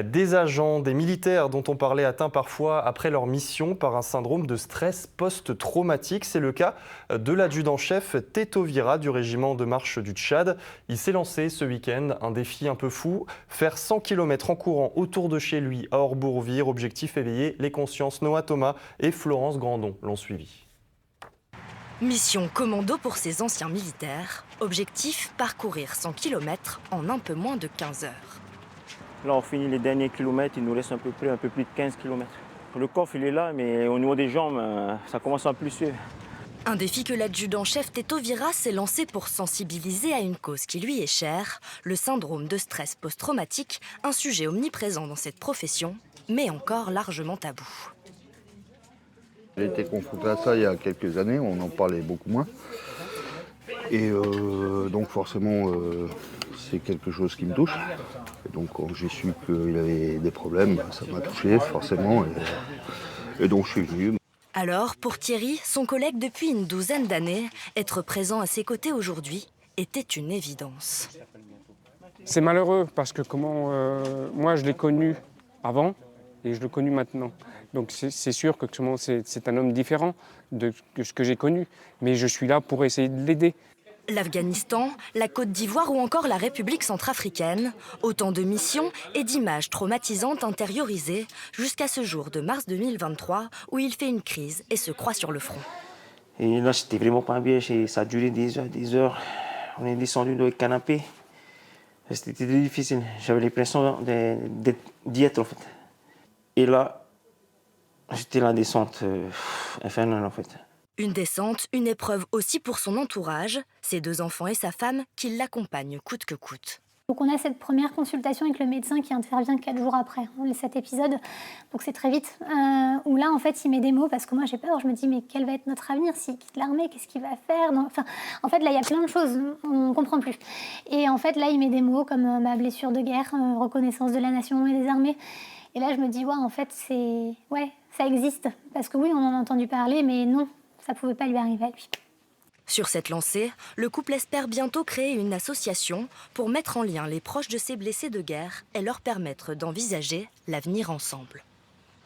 Des agents, des militaires dont on parlait atteints parfois après leur mission par un syndrome de stress post-traumatique. C'est le cas de l'adjudant-chef Teto Vira du régiment de marche du Tchad. Il s'est lancé ce week-end un défi un peu fou, faire 100 km en courant autour de chez lui à Orbourvire. Objectif éveiller les consciences. Noah Thomas et Florence Grandon l'ont suivi. Mission commando pour ces anciens militaires. Objectif, parcourir 100 km en un peu moins de 15 heures. Là, on finit les derniers kilomètres, il nous reste à peu près un peu plus de 15 km. Le coffre, il est là, mais au niveau des jambes, ça commence à plus suivre. Un défi que l'adjudant-chef Teto Vira s'est lancé pour sensibiliser à une cause qui lui est chère, le syndrome de stress post-traumatique, un sujet omniprésent dans cette profession, mais encore largement tabou. J'ai été confronté à ça il y a quelques années, on en parlait beaucoup moins. Et donc forcément, c'est quelque chose qui me touche. Et donc quand j'ai su qu'il avait des problèmes, ça m'a touché forcément. Et donc je suis venu. Alors, pour Thierry, son collègue depuis une douzaine d'années, être présent à ses côtés aujourd'hui était une évidence. C'est malheureux parce que moi je l'ai connu avant et je le connais maintenant. Donc c'est sûr que c'est un homme différent de ce que j'ai connu, mais je suis là pour essayer de l'aider. L'Afghanistan, la Côte d'Ivoire ou encore la République centrafricaine, autant de missions et d'images traumatisantes intériorisées jusqu'à ce jour de mars 2023 où il fait une crise et se croit sur le front. Et là, c'était vraiment pas bien, ça a duré des heures. On est descendu dans le canapé. C'était très difficile, j'avais l'impression d'y être en fait. Et là, j'étais la descente infernale en fait. Une descente, une épreuve aussi pour son entourage, ses deux enfants et sa femme qui l'accompagnent coûte que coûte. Donc on a cette première consultation avec le médecin qui intervient 4 jours après cet épisode, donc c'est très vite, où là en fait il met des mots parce que moi j'ai peur, je me dis mais quel va être notre avenir s'il quitte l'armée, qu'est-ce qu'il va faire en fait là il y a plein de choses, on ne comprend plus. Et en fait là il met des mots comme blessure de guerre, reconnaissance de la nation et des armées. Et là je me dis ouais en fait ça existe, parce que oui on en a entendu parler mais non, ça ne pouvait pas lui arriver à lui. Sur cette lancée, le couple espère bientôt créer une association pour mettre en lien les proches de ces blessés de guerre et leur permettre d'envisager l'avenir ensemble.